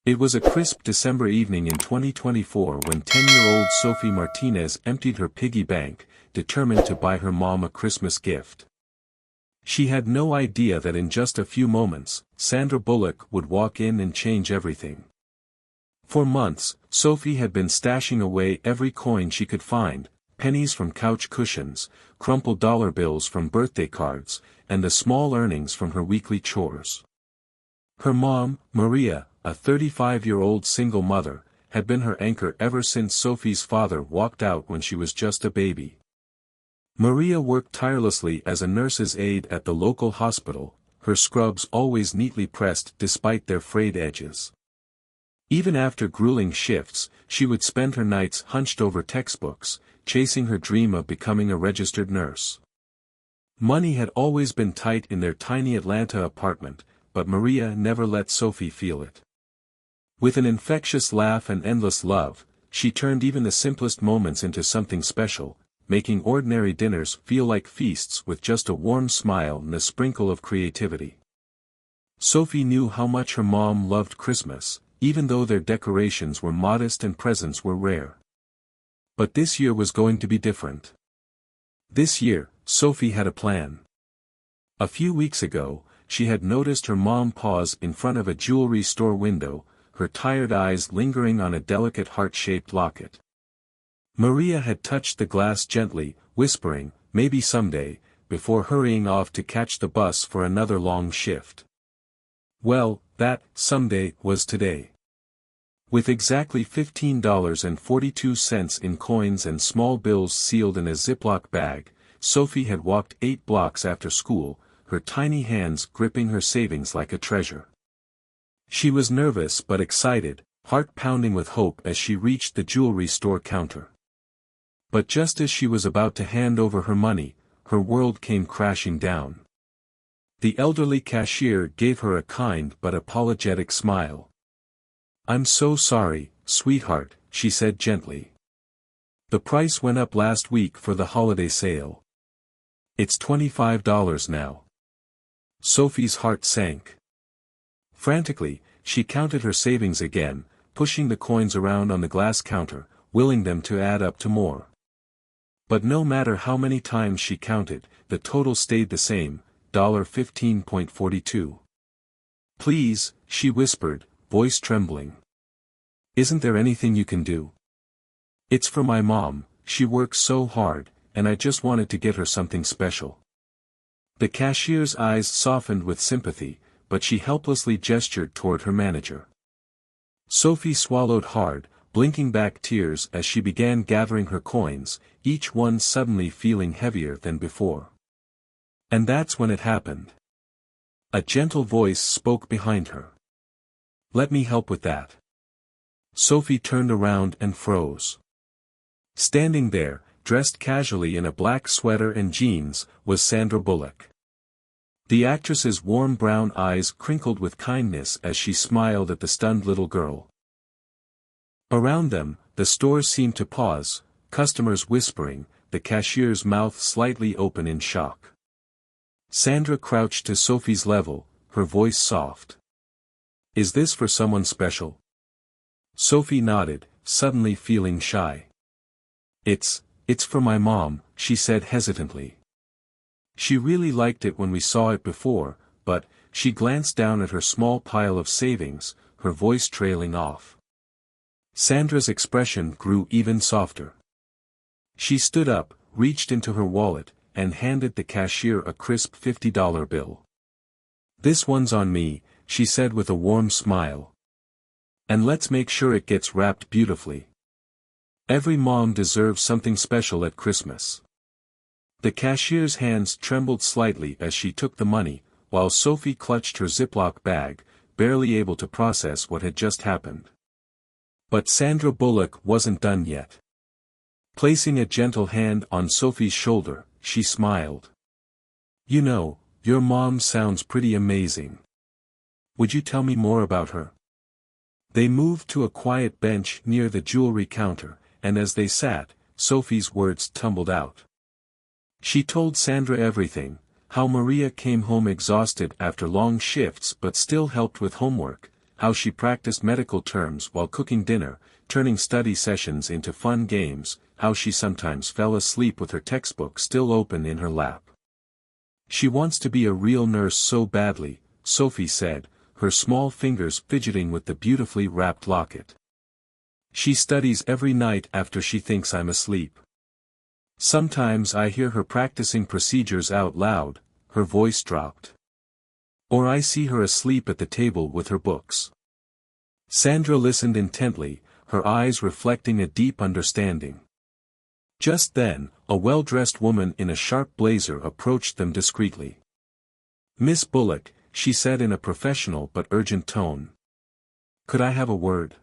It was a crisp December evening in 2024 when 10-year-old Sophie Martinez emptied her piggy bank, determined to buy her mom a Christmas gift. She had no idea that in just a few moments, Sandra Bullock would walk in and change everything. For months, Sophie had been stashing away every coin she could find, pennies from couch cushions, crumpled dollar bills from birthday cards, and the small earnings from her weekly chores. Her mom, Maria, a 35-year-old single mother, had been her anchor ever since Sophie's father walked out when she was just a baby. Maria worked tirelessly as a nurse's aide at the local hospital, her scrubs always neatly pressed despite their frayed edges. Even after grueling shifts, she would spend her nights hunched over textbooks, chasing her dream of becoming a registered nurse. Money had always been tight in their tiny Atlanta apartment, but Maria never let Sophie feel it. With an infectious laugh and endless love, she turned even the simplest moments into something special, making ordinary dinners feel like feasts with just a warm smile and a sprinkle of creativity. Sophie knew how much her mom loved Christmas, even though their decorations were modest and presents were rare. But this year was going to be different. This year, Sophie had a plan. A few weeks ago, she had noticed her mom pause in front of a jewelry store window, her tired eyes lingering on a delicate heart-shaped locket. Maria had touched the glass gently, whispering, "Maybe someday," before hurrying off to catch the bus for another long shift. Well, that someday was today. With exactly $15.42 in coins and small bills sealed in a Ziploc bag, Sophie had walked 8 blocks after school, her tiny hands gripping her savings like a treasure. She was nervous but excited, heart pounding with hope as she reached the jewelry store counter. But just as she was about to hand over her money, her world came crashing down. The elderly cashier gave her a kind but apologetic smile. "I'm so sorry, sweetheart," she said gently. "The price went up last week for the holiday sale. It's $25 now." Sophie's heart sank. Frantically, she counted her savings again, pushing the coins around on the glass counter, willing them to add up to more. But no matter how many times she counted, the total stayed the same, $15.42. "Please," she whispered, voice trembling. "Isn't there anything you can do? It's for my mom, she works so hard, and I just wanted to get her something special." The cashier's eyes softened with sympathy, but she helplessly gestured toward her manager. Sophie swallowed hard, blinking back tears as she began gathering her coins, each one suddenly feeling heavier than before. And that's when it happened. A gentle voice spoke behind her. "Let me help with that." Sophie turned around and froze. Standing there, dressed casually in a black sweater and jeans, was Sandra Bullock. The actress's warm brown eyes crinkled with kindness as she smiled at the stunned little girl. Around them, the store seemed to pause, customers whispering, the cashier's mouth slightly open in shock. Sandra crouched to Sophie's level, her voice soft. "Is this for someone special?" Sophie nodded, suddenly feeling shy. It's for my mom," she said hesitantly. She really liked it when we saw it before, but, she glanced down at her small pile of savings, her voice trailing off. Sandra's expression grew even softer. She stood up, reached into her wallet, and handed the cashier a crisp $50 bill. "This one's on me," she said with a warm smile. "And let's make sure it gets wrapped beautifully. Every mom deserves something special at Christmas." The cashier's hands trembled slightly as she took the money, while Sophie clutched her Ziploc bag, barely able to process what had just happened. But Sandra Bullock wasn't done yet. Placing a gentle hand on Sophie's shoulder, she smiled. "You know, your mom sounds pretty amazing. Would you tell me more about her?" They moved to a quiet bench near the jewelry counter, and as they sat, Sophie's words tumbled out. She told Sandra everything, how Maria came home exhausted after long shifts but still helped with homework, how she practiced medical terms while cooking dinner, turning study sessions into fun games, how she sometimes fell asleep with her textbook still open in her lap. "She wants to be a real nurse so badly," Sophie said, her small fingers fidgeting with the beautifully wrapped locket. "She studies every night after she thinks I'm asleep. Sometimes I hear her practicing procedures out loud," her voice dropped. "Or I see her asleep at the table with her books." Sandra listened intently, her eyes reflecting a deep understanding. Just then, a well-dressed woman in a sharp blazer approached them discreetly. "Miss Bullock," she said in a professional but urgent tone. "Could I have a word?"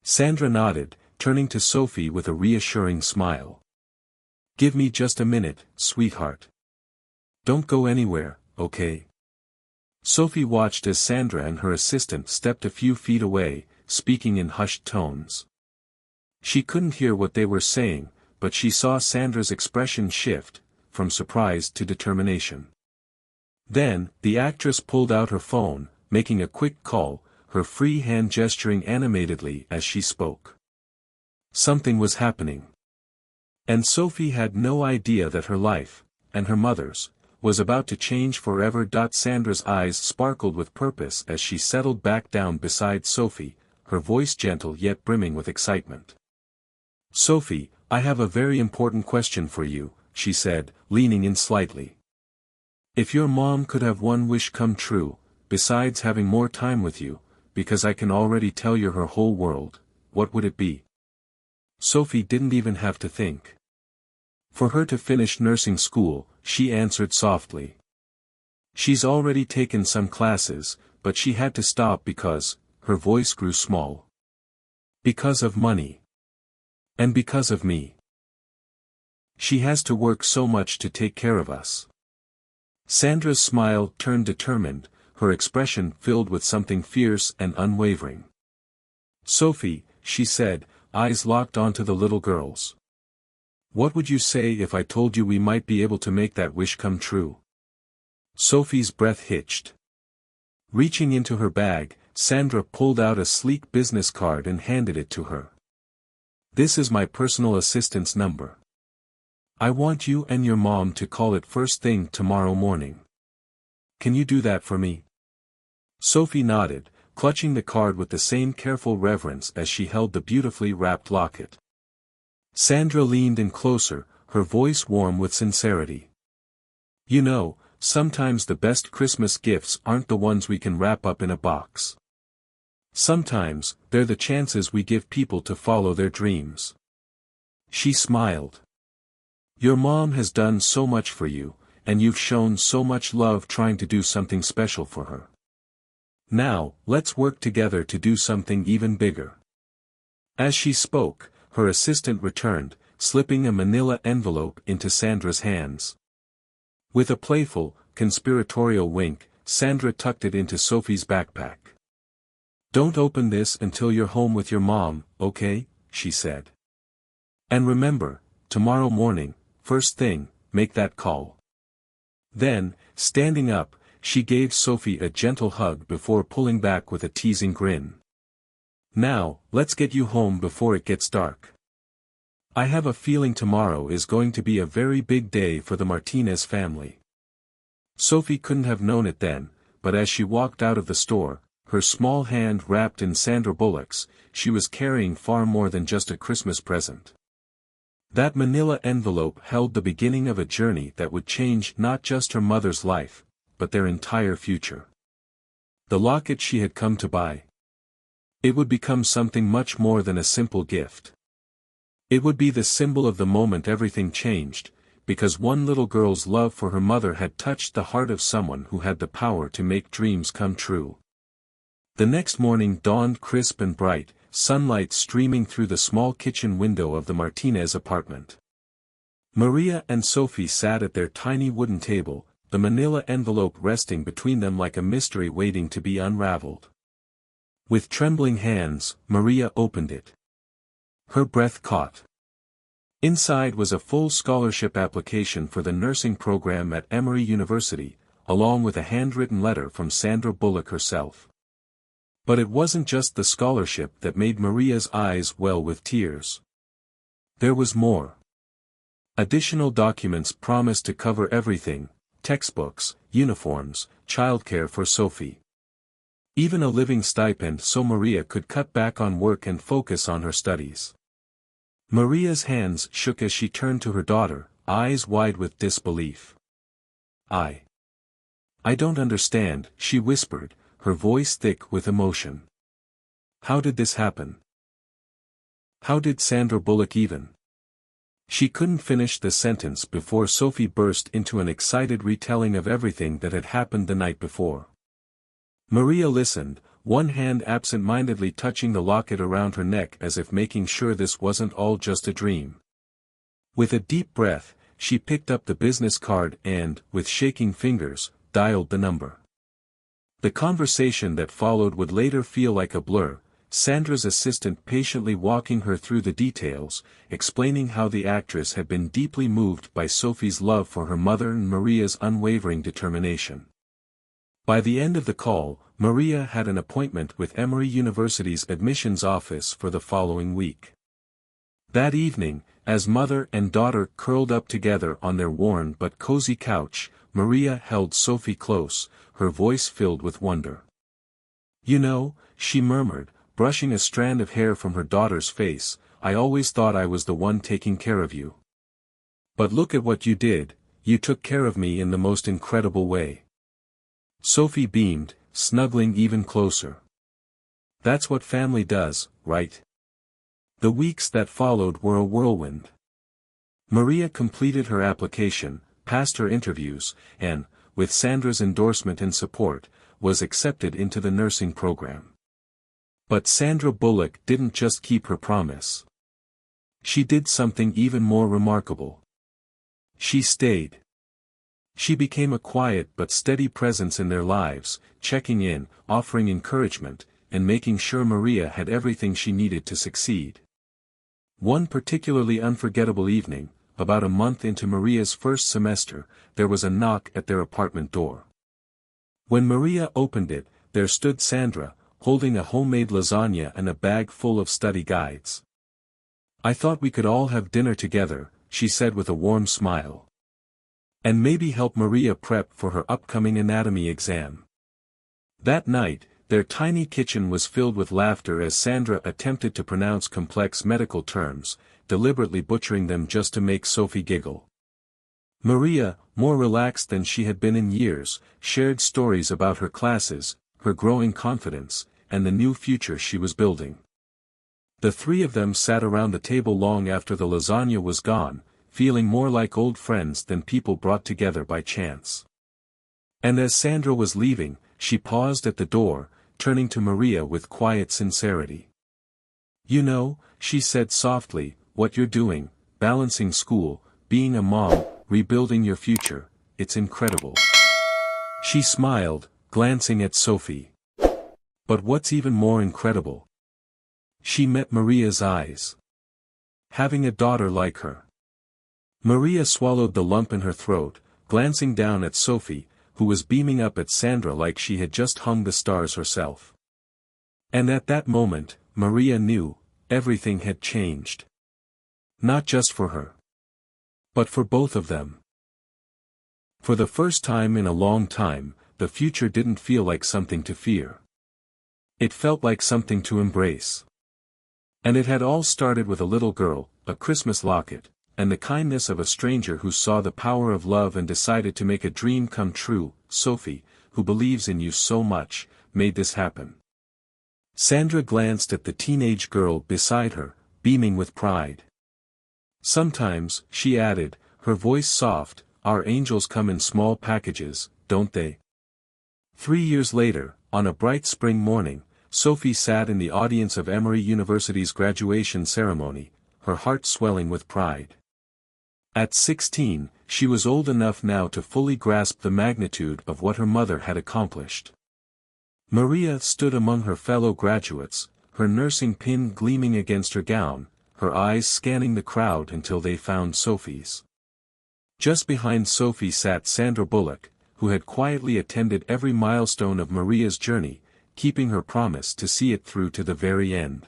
Sandra nodded, turning to Sophie with a reassuring smile. "Give me just a minute, sweetheart. Don't go anywhere, okay?" Sophie watched as Sandra and her assistant stepped a few feet away, speaking in hushed tones. She couldn't hear what they were saying, but she saw Sandra's expression shift, from surprise to determination. Then, the actress pulled out her phone, making a quick call, her free hand gesturing animatedly as she spoke. Something was happening. And Sophie had no idea that her life, and her mother's, was about to change forever. Sandra's eyes sparkled with purpose as she settled back down beside Sophie, her voice gentle yet brimming with excitement. "Sophie, I have a very important question for you," she said, leaning in slightly. "If your mom could have one wish come true, besides having more time with you, because I can already tell you're her whole world, what would it be?" Sophie didn't even have to think. "For her to finish nursing school," she answered softly. "She's already taken some classes, but she had to stop because," her voice grew small. "Because of money. And because of me. She has to work so much to take care of us." Sandra's smile turned determined, her expression filled with something fierce and unwavering. "Sophie," she said, eyes locked onto the little girl's. "What would you say if I told you we might be able to make that wish come true?" Sophie's breath hitched. Reaching into her bag, Sandra pulled out a sleek business card and handed it to her. "This is my personal assistant's number. I want you and your mom to call it first thing tomorrow morning. Can you do that for me?" Sophie nodded, clutching the card with the same careful reverence as she held the beautifully wrapped locket. Sandra leaned in closer, her voice warm with sincerity. "You know, sometimes the best Christmas gifts aren't the ones we can wrap up in a box. Sometimes, they're the chances we give people to follow their dreams." She smiled. "Your mom has done so much for you, and you've shown so much love trying to do something special for her. Now, let's work together to do something even bigger." As she spoke, her assistant returned, slipping a manila envelope into Sandra's hands. With a playful, conspiratorial wink, Sandra tucked it into Sophie's backpack. "Don't open this until you're home with your mom, okay?" she said. "And remember, tomorrow morning, first thing, make that call." Then, standing up, she gave Sophie a gentle hug before pulling back with a teasing grin. "Now, let's get you home before it gets dark. I have a feeling tomorrow is going to be a very big day for the Martinez family." Sophie couldn't have known it then, but as she walked out of the store, her small hand wrapped in Sandra Bullock's, she was carrying far more than just a Christmas present. That manila envelope held the beginning of a journey that would change not just her mother's life, but their entire future. The locket she had come to buy. It would become something much more than a simple gift. It would be the symbol of the moment everything changed, because one little girl's love for her mother had touched the heart of someone who had the power to make dreams come true. The next morning dawned crisp and bright, sunlight streaming through the small kitchen window of the Martinez apartment. Maria and Sophie sat at their tiny wooden table, the manila envelope resting between them like a mystery waiting to be unraveled. With trembling hands, Maria opened it. Her breath caught. Inside was a full scholarship application for the nursing program at Emory University, along with a handwritten letter from Sandra Bullock herself. But it wasn't just the scholarship that made Maria's eyes well with tears. There was more. Additional documents promised to cover everything: textbooks, uniforms, childcare for Sophie. Even a living stipend so Maria could cut back on work and focus on her studies. Maria's hands shook as she turned to her daughter, eyes wide with disbelief. I don't understand," she whispered, her voice thick with emotion. "How did this happen? How did Sandra Bullock even?" She couldn't finish the sentence before Sophie burst into an excited retelling of everything that had happened the night before. Maria listened, one hand absent-mindedly touching the locket around her neck as if making sure this wasn't all just a dream. With a deep breath, she picked up the business card and, with shaking fingers, dialed the number. The conversation that followed would later feel like a blur, Sandra's assistant patiently walking her through the details, explaining how the actress had been deeply moved by Sophie's love for her mother and Maria's unwavering determination. By the end of the call, Maria had an appointment with Emory University's admissions office for the following week. That evening, as mother and daughter curled up together on their worn but cozy couch, Maria held Sophie close, her voice filled with wonder. "You know," she murmured, brushing a strand of hair from her daughter's face, "I always thought I was the one taking care of you. But look at what you did, you took care of me in the most incredible way." Sophie beamed, snuggling even closer. "That's what family does, right?" The weeks that followed were a whirlwind. Maria completed her application, passed her interviews, and, with Sandra's endorsement and support, was accepted into the nursing program. But Sandra Bullock didn't just keep her promise. She did something even more remarkable. She stayed. She became a quiet but steady presence in their lives, checking in, offering encouragement, and making sure Maria had everything she needed to succeed. One particularly unforgettable evening, about a month into Maria's first semester, there was a knock at their apartment door. When Maria opened it, there stood Sandra, holding a homemade lasagna and a bag full of study guides. "I thought we could all have dinner together," she said with a warm smile. "And maybe help Maria prep for her upcoming anatomy exam." That night, their tiny kitchen was filled with laughter as Sandra attempted to pronounce complex medical terms, deliberately butchering them just to make Sophie giggle. Maria, more relaxed than she had been in years, shared stories about her classes, her growing confidence, and the new future she was building. The three of them sat around the table long after the lasagna was gone, feeling more like old friends than people brought together by chance. And as Sandra was leaving, she paused at the door, turning to Maria with quiet sincerity. "You know," she said softly, "what you're doing, balancing school, being a mom, rebuilding your future, it's incredible." She smiled, glancing at Sophie. But what's even more incredible? She met Maria's eyes. Having a daughter like her. Maria swallowed the lump in her throat, glancing down at Sophie, who was beaming up at Sandra like she had just hung the stars herself. And at that moment, Maria knew, everything had changed. Not just for her. But for both of them. For the first time in a long time, the future didn't feel like something to fear. It felt like something to embrace. And it had all started with a little girl, a Christmas locket, and the kindness of a stranger who saw the power of love and decided to make a dream come true. Sophie, who believes in you so much, made this happen. Sandra glanced at the teenage girl beside her, beaming with pride. "Sometimes," she added, her voice soft, "our angels come in small packages, don't they?" 3 years later, on a bright spring morning, Sophie sat in the audience of Emory University's graduation ceremony, her heart swelling with pride. At 16, she was old enough now to fully grasp the magnitude of what her mother had accomplished. Maria stood among her fellow graduates, her nursing pin gleaming against her gown, her eyes scanning the crowd until they found Sophie's. Just behind Sophie sat Sandra Bullock, who had quietly attended every milestone of Maria's journey, keeping her promise to see it through to the very end.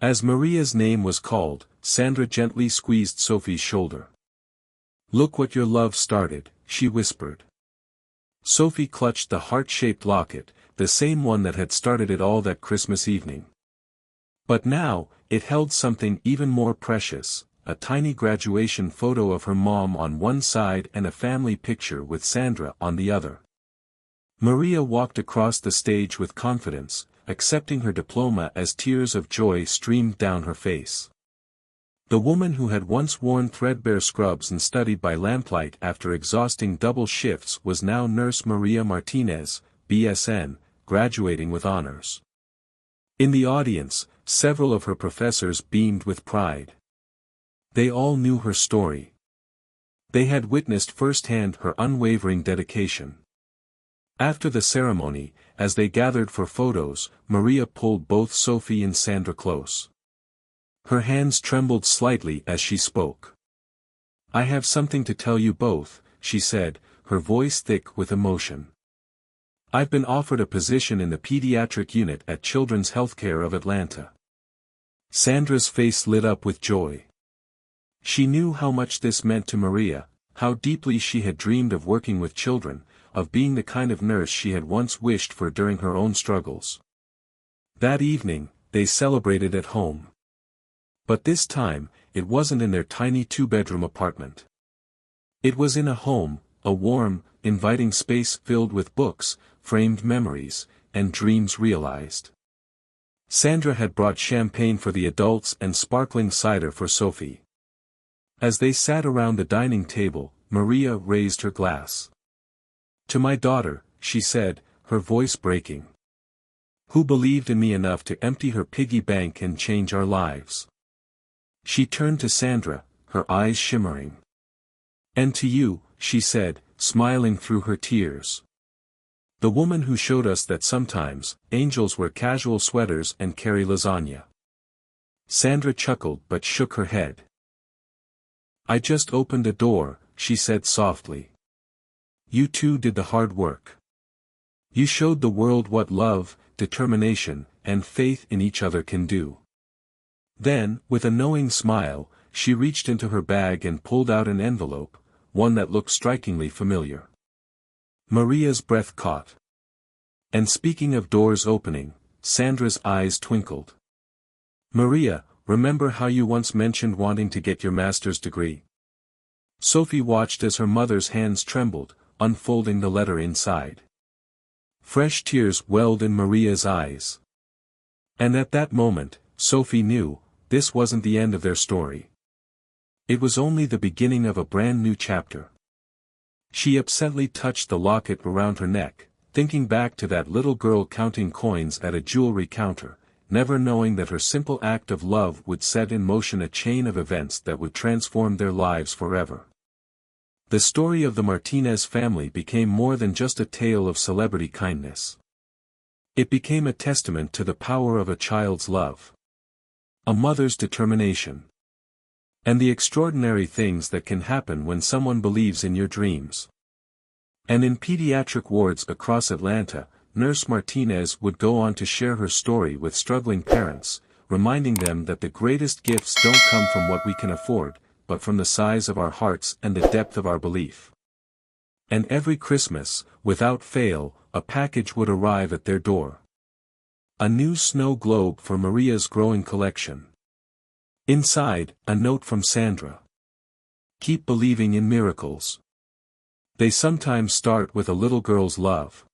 As Maria's name was called, Sandra gently squeezed Sophie's shoulder. "Look what your love started," she whispered. Sophie clutched the heart-shaped locket, the same one that had started it all that Christmas evening. But now, it held something even more precious, a tiny graduation photo of her mom on one side and a family picture with Sandra on the other. Maria walked across the stage with confidence, accepting her diploma as tears of joy streamed down her face. The woman who had once worn threadbare scrubs and studied by lamplight after exhausting double shifts was now Nurse Maria Martinez, BSN, graduating with honors. In the audience, several of her professors beamed with pride. They all knew her story. They had witnessed firsthand her unwavering dedication. After the ceremony, as they gathered for photos, Maria pulled both Sophie and Sandra close. Her hands trembled slightly as she spoke. "I have something to tell you both," she said, her voice thick with emotion. "I've been offered a position in the pediatric unit at Children's Healthcare of Atlanta." Sandra's face lit up with joy. She knew how much this meant to Maria, how deeply she had dreamed of working with children, of being the kind of nurse she had once wished for during her own struggles. That evening, they celebrated at home. But this time, it wasn't in their tiny two-bedroom apartment. It was in a home, a warm, inviting space filled with books, framed memories, and dreams realized. Sandra had brought champagne for the adults and sparkling cider for Sophie. As they sat around the dining table, Maria raised her glass. "To my daughter," she said, her voice breaking. "Who believed in me enough to empty her piggy bank and change our lives." She turned to Sandra, her eyes shimmering. "And to you," she said, smiling through her tears. "The woman who showed us that sometimes, angels wear casual sweaters and carry lasagna." Sandra chuckled but shook her head. "I just opened a door," she said softly. "You two did the hard work. You showed the world what love, determination, and faith in each other can do." Then, with a knowing smile, she reached into her bag and pulled out an envelope, one that looked strikingly familiar. Maria's breath caught. And speaking of doors opening, Sandra's eyes twinkled. "Maria, remember how you once mentioned wanting to get your master's degree?" Sophie watched as her mother's hands trembled, unfolding the letter inside. Fresh tears welled in Maria's eyes. And at that moment, Sophie knew, this wasn't the end of their story. It was only the beginning of a brand new chapter. She absently touched the locket around her neck, thinking back to that little girl counting coins at a jewelry counter, never knowing that her simple act of love would set in motion a chain of events that would transform their lives forever. The story of the Martinez family became more than just a tale of celebrity kindness. It became a testament to the power of a child's love, a mother's determination, and the extraordinary things that can happen when someone believes in your dreams. And in pediatric wards across Atlanta, Nurse Martinez would go on to share her story with struggling parents, reminding them that the greatest gifts don't come from what we can afford, but from the size of our hearts and the depth of our belief. And every Christmas, without fail, a package would arrive at their door. A new snow globe for Maria's growing collection. Inside, a note from Sandra. "Keep believing in miracles. They sometimes start with a little girl's love."